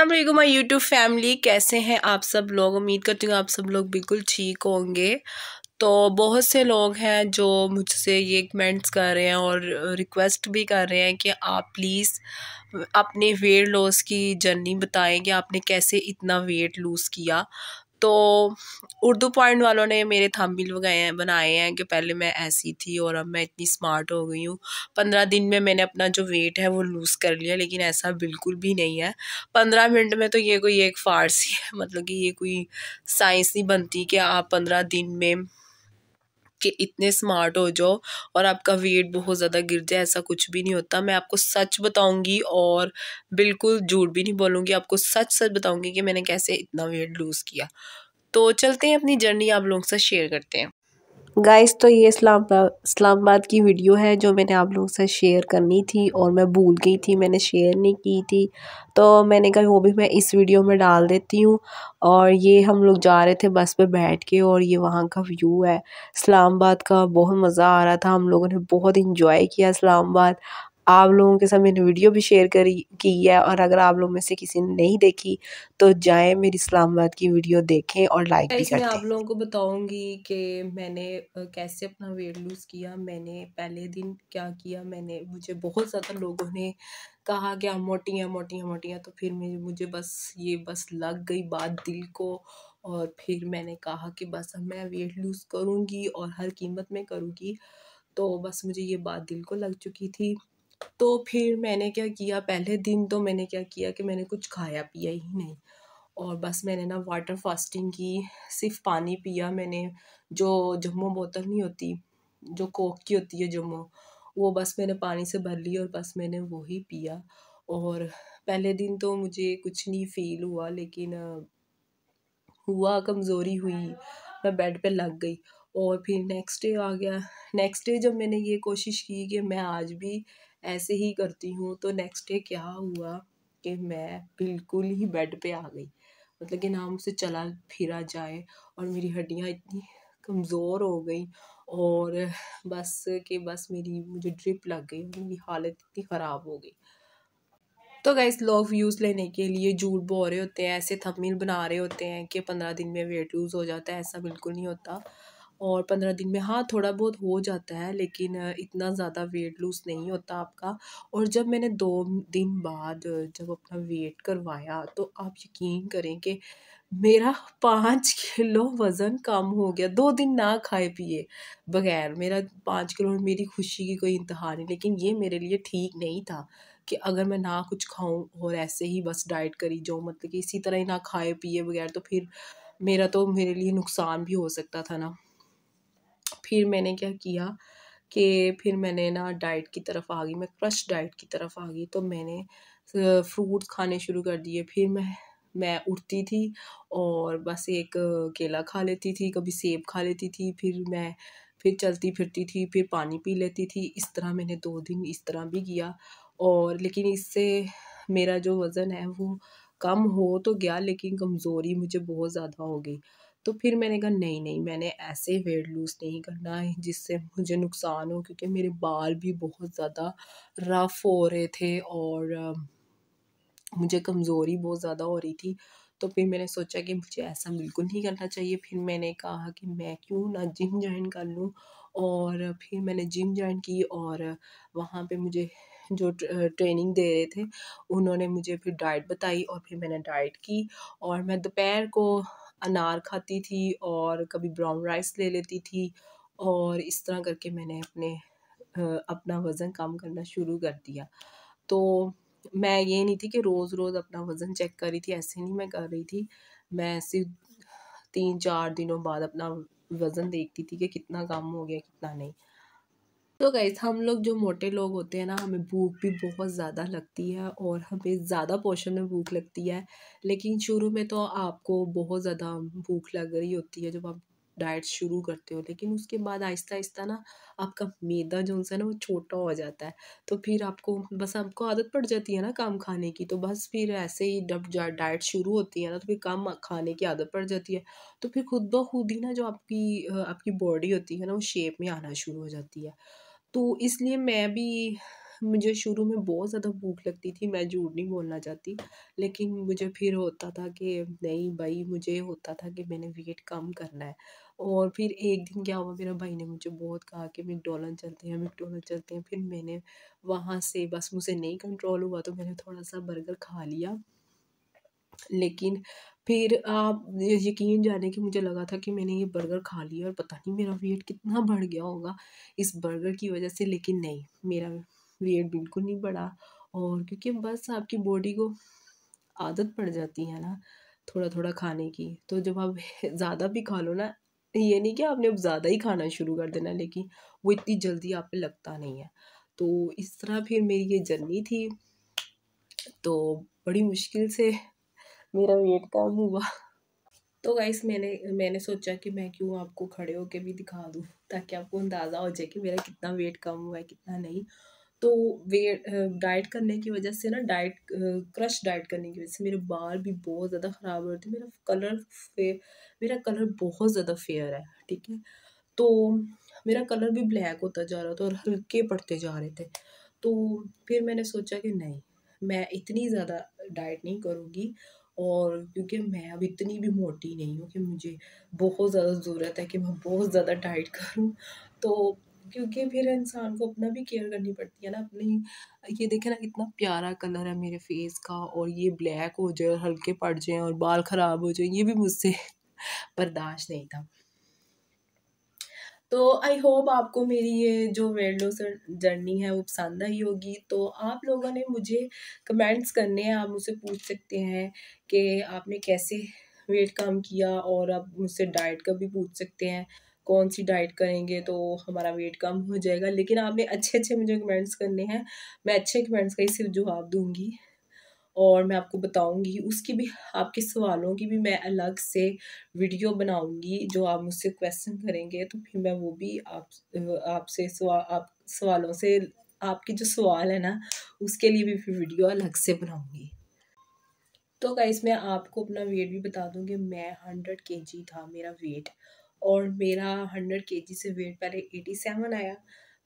अस्सलाम my YouTube family, कैसे हैं आप सब लोग। उम्मीद करती हूँ आप सब लोग बिल्कुल ठीक होंगे। तो बहुत से लोग हैं जो मुझसे ये कमेंट्स कर रहे हैं और रिक्वेस्ट भी कर रहे हैं कि आप प्लीज़ अपने वेट लॉस की जर्नी बताएं कि आपने कैसे इतना वेट लूज़ किया। तो उर्दू पॉइंट वालों ने मेरे थंबनेल बनाए हैं कि पहले मैं ऐसी थी और अब मैं इतनी स्मार्ट हो गई हूँ। 15 दिन में मैंने अपना जो वेट है वो लूज़ कर लिया, लेकिन ऐसा बिल्कुल भी नहीं है। 15 मिनट में तो ये कोई एक फारसी है, मतलब कि ये कोई साइंस नहीं बनती कि आप 15 दिन में कि इतने स्मार्ट हो जाओ और आपका वेट बहुत ज़्यादा गिर जाए। ऐसा कुछ भी नहीं होता। मैं आपको सच बताऊंगी और बिल्कुल झूठ भी नहीं बोलूँगी, आपको सच सच बताऊंगी कि मैंने कैसे इतना वेट लूज़ किया। तो चलते हैं अपनी जर्नी आप लोगों से शेयर करते हैं। गाइस, तो ये इस्लामाबाद की वीडियो है जो मैंने आप लोगों से शेयर करनी थी और मैं भूल गई थी, मैंने शेयर नहीं की थी। तो मैंने कहा वो भी मैं इस वीडियो में डाल देती हूँ। और ये हम लोग जा रहे थे बस पे बैठ के और ये वहाँ का व्यू है इस्लामाबाद का। बहुत मज़ा आ रहा था, हम लोगों ने बहुत इंजॉय किया इस्लामाबाद। आप लोगों के साथ मैंने वीडियो भी शेयर की है और अगर आप लोग में से किसी ने नहीं देखी तो जाएं मेरी इस्लामाबाद की वीडियो देखें और लाइक भी कर मैं दें। आप लोगों को बताऊंगी कि मैंने कैसे अपना वेट लूज़ किया। मैंने पहले दिन क्या किया, मुझे बहुत ज़्यादा लोगों ने कहा कि आप मोटी हैं मोटी हैं मोटी हैं। तो फिर मुझे बस लग गई बात दिल को। और फिर मैंने कहा कि बस अब मैं वेट लूज़ करूँगी और हर कीमत में करूँगी। तो बस मुझे ये बात दिल को लग चुकी थी। तो फिर मैंने क्या किया, पहले दिन तो मैंने क्या किया कि मैंने कुछ खाया पिया ही नहीं और बस मैंने ना वाटर फास्टिंग की, सिर्फ पानी पिया मैंने। जो जम्मो बोतल नहीं होती, जो कोक की होती है जम्मो, वो बस मैंने पानी से भर ली और बस मैंने वो ही पिया। और पहले दिन तो मुझे कुछ नहीं फील हुआ, लेकिन हुआ कमज़ोरी हुई, मैं बेड पे लग गई। और फिर नेक्स्ट डे आ गया। नेक्स्ट डे जब मैंने ये कोशिश की कि मैं आज भी ऐसे ही करती हूँ, तो नेक्स्ट डे क्या हुआ कि मैं बिल्कुल ही बेड पे आ गई। मतलब कि ना मुझसे चला फिरा जाए और मेरी हड्डियाँ इतनी कमज़ोर हो गई और बस मुझे ड्रिप लग गई और मेरी हालत इतनी ख़राब हो गई। तो गाइस, लोग व्यूज़ लेने के लिए झूठ बोल रहे होते हैं, ऐसे थंबनेल बना रहे होते हैं कि 15 दिन में वेट लूज़ हो जाता है। ऐसा बिल्कुल नहीं होता। और 15 दिन में हाँ थोड़ा बहुत हो जाता है, लेकिन इतना ज़्यादा वेट लूज़ नहीं होता आपका। और जब मैंने 2 दिन बाद जब अपना वेट करवाया, तो आप यकीन करें कि मेरा 5 किलो वज़न कम हो गया। 2 दिन ना खाए पिए बगैर मेरा 5 किलो, मेरी खुशी की कोई इंतहा नहीं। लेकिन ये मेरे लिए ठीक नहीं था कि अगर मैं ना कुछ खाऊं और ऐसे ही बस डाइट करी जाऊं, मतलब कि इसी तरह ही ना खाए पिए बगैर, तो फिर मेरे लिए नुकसान भी हो सकता था ना। फिर मैंने क्या किया कि फिर मैंने ना डाइट की तरफ आ गई, मैं क्रश डाइट की तरफ आ गई। तो मैंने फ्रूट्स खाने शुरू कर दिए। फिर मैं उठती थी और बस एक केला खा लेती थी, कभी सेब खा लेती थी। फिर चलती फिरती थी, फिर पानी पी लेती थी। इस तरह मैंने 2 दिन इस तरह भी किया। और लेकिन इससे मेरा जो वज़न है वो कम हो तो गया, लेकिन कमज़ोरी मुझे बहुत ज़्यादा हो गई। तो फिर मैंने कहा नहीं नहीं, मैंने ऐसे वेट लूज़ नहीं करना है जिससे मुझे नुकसान हो, क्योंकि मेरे बाल भी बहुत ज़्यादा रफ़ हो रहे थे और मुझे कमज़ोरी बहुत ज़्यादा हो रही थी। तो फिर मैंने सोचा कि मुझे ऐसा बिल्कुल नहीं करना चाहिए। फिर मैंने कहा कि मैं क्यों ना जिम जॉइन कर लूँ। और फिर मैंने जिम जॉइन की और वहाँ पे मुझे जो ट्रेनिंग दे रहे थे, उन्होंने मुझे फिर डाइट बताई और फिर मैंने डाइट की। और मैं दोपहर को अनार खाती थी और कभी ब्राउन राइस ले लेती थी। और इस तरह करके मैंने अपना वज़न कम करना शुरू कर दिया। तो मैं ये नहीं थी कि रोज़ रोज़ अपना वज़न चेक कर रही थी, ऐसे नहीं मैं कर रही थी। मैं सिर्फ 3-4 दिनों बाद अपना वज़न देखती थी कि कितना कम हो गया कितना नहीं। तो गाइस, हम लोग जो मोटे लोग होते हैं ना, हमें भूख भी बहुत ज़्यादा लगती है और हमें ज़्यादा पोर्शन में भूख लगती है। लेकिन शुरू में तो आपको बहुत ज़्यादा भूख लग रही होती है जब आप डाइट शुरू करते हो, लेकिन उसके बाद आहिस्ता आहिस्ता ना आपका मैदा जो है ना वो छोटा हो जाता है। तो फिर आपको आदत पड़ जाती है ना कम खाने की। तो बस फिर ऐसे ही जब डाइट शुरू होती है ना, तो फिर कम खाने की आदत पड़ जाती है। तो फिर खुद ब खुद ही ना जो आपकी बॉडी होती है ना, वो शेप में आना शुरू हो जाती है। तो इसलिए मैं भी मुझे शुरू में बहुत ज़्यादा भूख लगती थी, मैं झूठ नहीं बोलना चाहती। लेकिन मुझे फिर होता था कि नहीं भाई, मुझे होता था कि मैंने वेट कम करना है। और फिर एक दिन क्या हुआ, मेरे भाई ने मुझे बहुत कहा कि मैकडॉनल्ड चलते हैं, मैकडॉनल्ड चलते हैं। फिर मैंने वहाँ से बस मुझसे नहीं कंट्रोल हुआ, तो मैंने थोड़ा-सा बर्गर खा लिया। लेकिन फिर आप यकीन जाने कि मुझे लगा था कि मैंने ये बर्गर खा लिया और पता नहीं मेरा वेट कितना बढ़ गया होगा इस बर्गर की वजह से। लेकिन नहीं, मेरा वेट बिल्कुल नहीं बढ़ा। और क्योंकि बस आपकी बॉडी को आदत पड़ जाती है ना थोड़ा-थोड़ा खाने की, तो जब आप ज़्यादा भी खा लो ना, ये नहीं कि आपने अब ज़्यादा ही खाना शुरू कर देना, लेकिन वो इतनी जल्दी आप पे लगता नहीं है। तो इस तरह फिर मेरी ये जर्नी थी, तो बड़ी मुश्किल से मेरा वेट कम हुआ। तो गाइस मैंने मैंने सोचा कि मैं क्यों आपको खड़े होके भी दिखा दूँ, ताकि आपको अंदाज़ा हो जाए कि मेरा कितना वेट कम हुआ है, कितना नहीं। तो वेट डाइट करने की वजह से ना, क्रश डाइट करने की वजह से मेरे बाल भी बहुत ज़्यादा ख़राब हो रहे थे। मेरा कलर बहुत ज़्यादा फेयर है, ठीक है? तो मेरा कलर भी ब्लैक होता जा रहा था और हल्के पड़ते जा रहे थे। तो फिर मैंने सोचा कि नहीं, मैं इतनी ज़्यादा डाइट नहीं करूँगी। और क्योंकि मैं अब इतनी भी मोटी नहीं हूँ कि मुझे बहुत ज़्यादा ज़रूरत है कि मैं बहुत ज़्यादा डाइट करूँ। तो क्योंकि फिर इंसान को अपना भी केयर करनी पड़ती है ना अपनी। ये देखें ना कितना प्यारा कलर है मेरे फेस का, और ये ब्लैक हो जाए और हल्के पड़ जाएँ और बाल ख़राब हो जाएँ, ये भी मुझसे बर्दाश्त नहीं था। तो आई होप आपको मेरी ये जो वेट लॉस जर्नी है वो पसंद आई होगी। तो आप लोगों ने मुझे कमेंट्स करने हैं, आप मुझसे पूछ सकते हैं कि आपने कैसे वेट कम किया, और आप मुझसे डाइट का भी पूछ सकते हैं, कौन सी डाइट करेंगे तो हमारा वेट कम हो जाएगा। लेकिन आपने अच्छे-अच्छे मुझे कमेंट्स करने हैं, मैं अच्छे कमेंट्स का ही सिर्फ जवाब दूँगी। और मैं आपको बताऊँगी उसकी भी, आपके सवालों की भी मैं अलग से वीडियो बनाऊँगी। जो आप मुझसे क्वेश्चन करेंगे तो फिर मैं वो भी आपसे आप सवालों से, आपके जो सवाल है ना उसके लिए भी फिर वीडियो अलग से बनाऊँगी। तो गाइस मैं आपको अपना वेट भी बता दूँ कि मैं 100 केजी था मेरा वेट, और मेरा 100 केजी से वेट पहले 87 आया।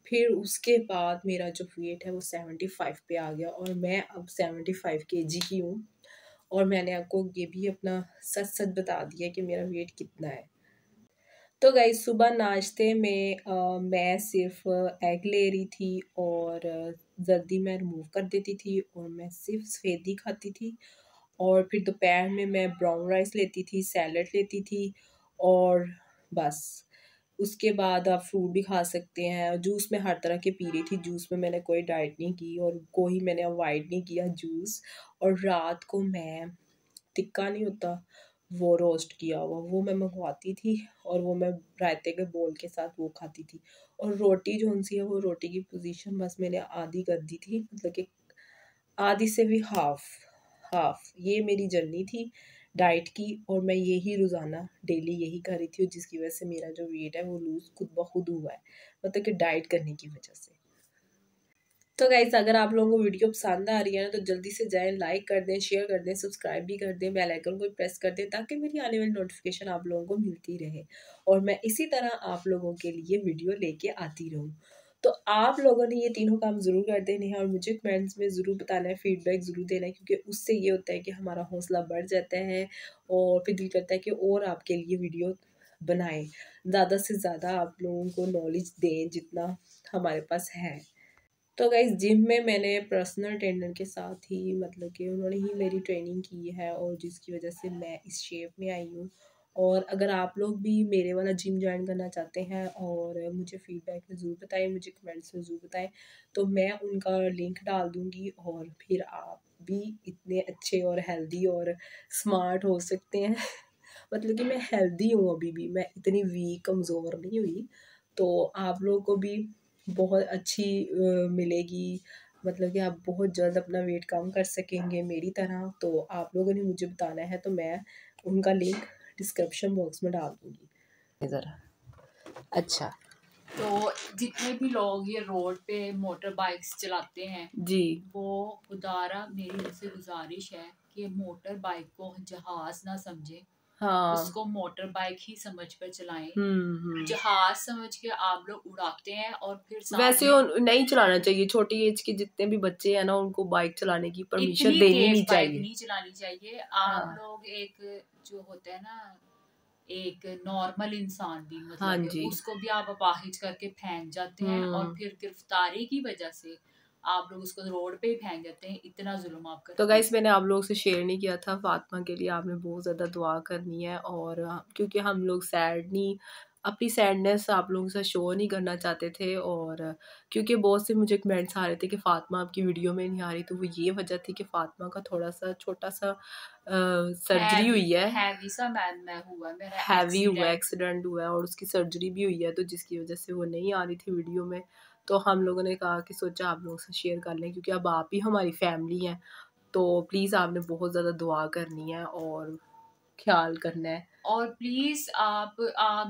फिर उसके बाद मेरा जो वेट है वो 75 पे आ गया, और मैं अब 75 केजी की हूँ। और मैंने आपको ये भी अपना सच-सच बता दिया कि मेरा वेट कितना है। तो गाइस सुबह नाश्ते में मैं सिर्फ़ एग ले रही थी, और जल्दी मैं रिमूव कर देती थी, और मैं सिर्फ़ सफ़ेदी खाती थी। और फिर दोपहर में मैं ब्राउन राइस लेती थी, सैलड लेती थी, और बस। उसके बाद आप फ्रूट भी खा सकते हैं। जूस मैं हर तरह के पी रही थी, जूस में मैंने कोई डाइट नहीं की और कोई मैंने अवॉइड नहीं किया जूस। और रात को मैं, टिक्का नहीं होता, वो रोस्ट किया हुआ वो मैं मंगवाती थी, और वो मैं रायते के बोल के साथ वो खाती थी। और रोटी जौन-सी है, वो रोटी की पोज़ीशन बस मैंने आधी कर दी थी, मतलब कि आधी से भी हाफ़, हाफ़। ये मेरी जर्नी थी डाइट की, और मैं यही रोज़ाना डेली यही कर रही थी, और जिसकी वज़ह से मेरा जो वेट है वो लूज़ खुद ब खुद हुआ है, मतलब कि डाइट करने की वज़ह से। तो गाइस अगर आप लोगों को वीडियो पसंद आ रही है ना, तो जल्दी से जाएँ, लाइक कर दें, शेयर कर दें, सब्सक्राइब भी कर दें, बेल आइकन को प्रेस कर दें, ताकि मेरी आने वाली नोटिफिकेशन आप लोगों को मिलती रहे, और मैं इसी तरह आप लोगों के लिए वीडियो लेके आती रहूँ। तो आप लोगों ने ये तीनों काम ज़रूर कर देने हैं, और मुझे कमेंट्स में ज़रूर बताना है, फीडबैक ज़रूर देना है, क्योंकि उससे ये होता है कि हमारा हौसला बढ़ जाता है, और फिर दिल करता है कि और आपके लिए वीडियो बनाएँ। ज़्यादा से ज़्यादा आप लोगों को नॉलेज दें जितना हमारे पास है। तो गाइस जिम में मैंने पर्सनल ट्रेनर के साथ ही, मतलब कि उन्होंने ही मेरी ट्रेनिंग की है, और जिसकी वजह से मैं इस शेप में आई हूँ। और अगर आप लोग भी मेरे वाला जिम जॉइन करना चाहते हैं, और मुझे फीडबैक में ज़रूर बताएं, मुझे कमेंट्स में ज़रूर बताएं, तो मैं उनका लिंक डाल दूँगी, और फिर आप भी इतने अच्छे और हेल्दी और स्मार्ट हो सकते हैं। मतलब कि मैं हेल्दी हूँ अभी भी, मैं इतनी वीक कमज़ोर नहीं हुई। तो आप लोगों को भी बहुत अच्छी मिलेगी, मतलब कि आप बहुत जल्द अपना वेट कम कर सकेंगे मेरी तरह। तो आप लोगों ने मुझे बताना है, तो मैं उनका लिंक डिस्क्रिप्शन बॉक्स में डाल दूँगी। ज़रा अच्छा। तो जितने भी लोग ये रोड पे मोटर बाइक्स चलाते हैं जी। वो खुदारा मेरी उनसे गुजारिश है कि मोटर बाइक को जहाज ना समझे हाँ। उसको मोटर बाइक ही समझ कर चलाएं। हम्म। जहाज समझ के आप लोग उड़ाते हैं और फिर वैसे सामने नहीं चलाना चाहिए, छोटी एज के जितने भी बच्चे हैं ना उनको बाइक चलाने की परमिशन इतनी देनी तेज नहीं बाइक चाहिए। नहीं चलानी चाहिए। आप हाँ। लोग एक जो होता है ना, एक नॉर्मल इंसान भी हाँ मतलब है, जी। उसको भी आप अपाहिज करके फेंक जाते हैं और हम्म। फिर गिरफ्तारी की वजह से आप लोग उसको रोड पे ही फेंक देते हैं। इतना जुल्म आप तो करते हैं। गाइस मैंने आप लोगों से शेयर नहीं किया था, फातिमा के लिए आपने बहुत ज़्यादा दुआ करनी है। और क्योंकि हम लोग सैड नहीं, अपनी सैडनेस आप लोगों से शो नहीं करना चाहते थे। और क्योंकि बहुत से मुझे कमेंट्स आ रहे थे कि फातिमा आपकी वीडियो में नहीं आ रही, तो वो ये वजह थी कि फातिमा का थोड़ा सा छोटा सा सर्जरी हैवी हुई है, हैवी सा मैं हुआ मेरा हैवी हुआ, एक्सीडेंट। एक्सीडेंट हुआ है और उसकी सर्जरी भी हुई है, तो जिसकी वजह से वो नहीं आ रही थी वीडियो में। तो हम लोगों ने कहा कि सोचा आप लोगों से शेयर कर लें, क्योंकि अब आप ही हमारी फैमिली हैं। तो प्लीज़ आपने बहुत ज़्यादा दुआ करनी है और ख्याल करना है। और प्लीज आप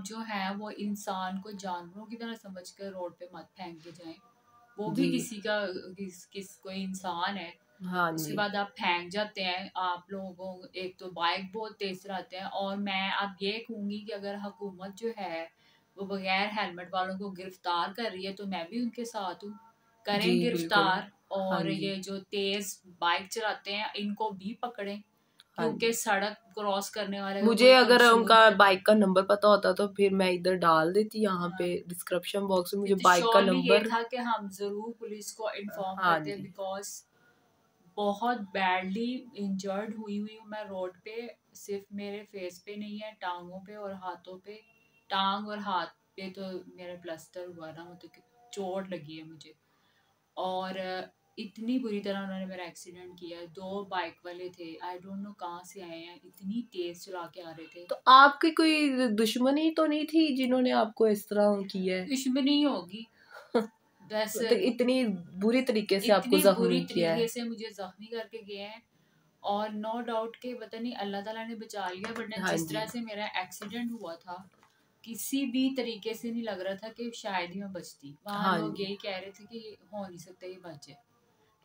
जो हैं वो इंसान को जानवरों की तरह समझकर रोड पे मत फेंक के जाएं। वो भी जी। किसी का कोई इंसान है। हाँ उसके जी। बाद आप फेंक जाते हैं। आप लोगों एक तो बाइक बहुत तेज चलाते हैं और मैं अब ये कहूंगी कि अगर हुकूमत जो है वो बगैर हेलमेट वालों को गिरफ्तार कर रही है तो मैं भी उनके साथ हूँ, जी करें बिल्कुल। गिरफ्तार। हाँ और जी। ये जो तेज बाइक चलाते हैं इनको भी पकड़ें, हाँ क्योंकि जी। सड़क क्रॉस करने वाले को मुझे कोई अगर कंसूर उनका नहीं करता। बाइक का नंबर पता होता तो फिर मैं इधर डाल देती, यहाँ हाँ, पे डिस्क्रिप्शन बॉक्स में फिर मुझे तो बाइक का श्योरली ये नंबर। था कि हम जरूर पुलिस को इन्फॉर्म हाँ करते, जी। बिकॉज बहुत बैडली इंजर्ड हुई हूँ मैं रोड पे। सिर्फ मेरे फेस पे नहीं है, टांगों पे और हाथों पे। टांग और हाथ पे तो मेरा प्लास्टर हुआ ना, मतलब कि चोट लगी है मुझे। और इतनी बुरी तरह उन्होंने मेरा एक्सीडेंट किया है। दो बाइक वाले थे, आई डोंट नो कहाँ से आए हैं, इतनी तेज चला के आ रहे थे। तो आपकी कोई दुश्मनी तो नहीं थी जिन्होंने आपको इस तरह किया है? दुश्मनी होगी बस। तो इतनी बुरी तरीके से आपको इतनी बुरी जख्मी किया तरीके है? से मुझे जख्मी करके गए हैं। और नो डाउट के पता नहीं अल्लाह ताला ने बचा लिया, वरना हाँ जिस जी। तरह से मेरा एक्सीडेंट हुआ था किसी भी तरीके से नहीं लग रहा था कि शायद ही मैं बचती। वहाँ हाँ लोग जी। यही कह रहे थे कि हो नहीं सकता ये बचे।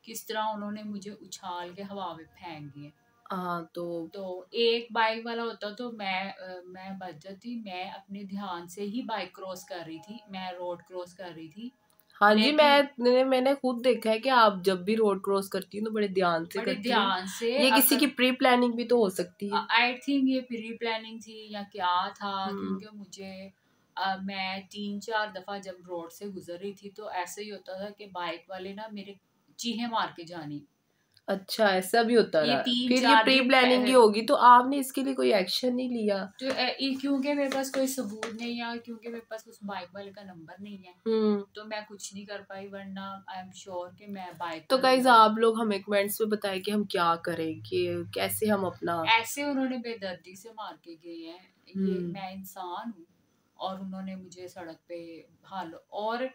किस तरह उन्होंने मुझे उछाल के हवा में फेंक दिए। हाँ तो तो एक बाइक वाला होता तो मैं बच जाती। मैं अपने ध्यान से ही बाइक क्रॉस कर रही थी, मैं रोड क्रॉस कर रही थी। हाँ जी, लेकिन मैंने खुद देखा है कि आप जब भी रोड क्रॉस करती हो तो बड़े ध्यान से बड़े करती हो। ध्यान से ये किसी की अगर प्री प्लानिंग भी तो हो सकती है। आई थिंक ये प्री प्लानिंग थी या क्या था, हम्म। क्योंकि मुझे मैं 3-4 दफा जब रोड से गुजर रही थी तो ऐसे ही होता था कि बाइक वाले ना मेरे चीहे मार के जानी। अच्छा, ऐसा भी होता ये था। तीन फिर ये चार प्री दिन प्लानिंग ही होगी, तो आपने इसके लिए कोई एक्शन नहीं लिया? तो क्योंकि मेरे पास कोई सबूत नहीं है और क्योंकि मेरे पास उस बाइक वाले का नंबर नहीं है हम्म। तो मैं कुछ नहीं कर पाई, वरना आई एम श्योर कि मैं बाइक तो वाले गाइज को। आप लोग हमें कमेंट्स में बताएं कि हम क्या करें, कि कैसे हम अपना। ऐसे उन्होंने बेदर्दी से मार के गए हैं। ये हम्म। मैं इंसान हूँ और उन्होंने मुझे सड़क पे हाल। और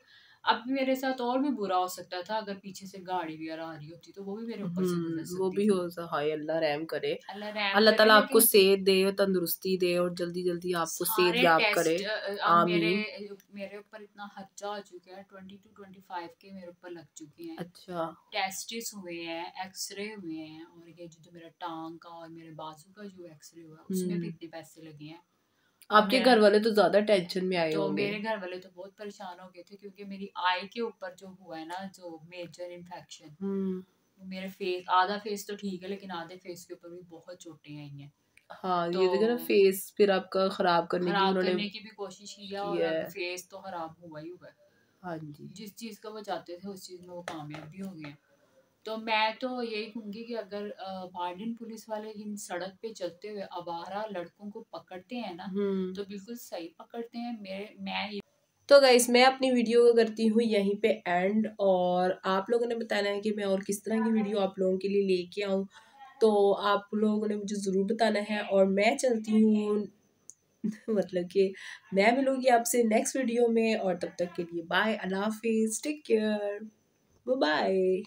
अब मेरे साथ और भी बुरा हो सकता था, अगर पीछे से गाड़ी भी आ रही होती तो वो भी मेरे ऊपर से गुजर वो सकती भी थी। हाय अल्लाह रहम करे। अल्लाह रहम अल्लाह करे। ताला आपको लेकिन सेहत दे, तंदुरुस्ती दे और जल्दी जल्दी आपको सेहत सारे याब करे। टेस्ट अब मेरे आमीन। मेरे ऊपर इतना खर्चा हो चुका है, 22-25 के मेरे ऊपर लग चुके हैं। अच्छा। टेस्टिस हुए हैं, एक्सरे हुए हैं, और ये जो मेरा टांग का और मेरे बाजू का जो एक्सरे हुआ उसमें भी हम्म। इतने पैसे लगे हैं। और आपके मेरा घर वाले तो ज्यादा टेंशन में आए तो होंगे। मेरे घर वाले तो बहुत परेशान हो गए थे, क्योंकि मेरी आई के ऊपर जो हुआ है ना, जो मेजर इन्फेक्शन, हम्म। मेरे फेस, आधा फेस तो ठीक है लेकिन आधे फेस के ऊपर भी बहुत चोटें आई हैं। हाँ, तो ये देखो ना, फेस फिर आपका खराब करने की खराब उन्होंने करने की भी कोशिश किया की और अब है। फेस तो खराब हुआ ही हुआ है। हाँ जी। जिस चीज़ का वो चाहते थे उस चीज़ में वो कामयाब भी हो गए हैं। तो मैं तो यही कहूँगी कि अगर वार्डन पुलिस वाले इन सड़क पे चलते हुए आवारा लड़कों को पकड़ते हैं ना, हम्म। तो बिल्कुल सही पकड़ते हैं। मैं ये तो गाइस मैं अपनी वीडियो को करती हूँ यहीं पे एंड, और आप लोगों ने बताना है कि मैं और किस तरह की वीडियो आप लोगों के लिए लेके आऊँ। तो आप लोगों ने मुझे ज़रूर बताना है, और मैं चलती हूँ मतलब कि मैं मिलूंगी आपसे नेक्स्ट वीडियो में, और तब तक के लिए बाय, अल्लाह हाफिज़, टेक केयर, बाय बाय।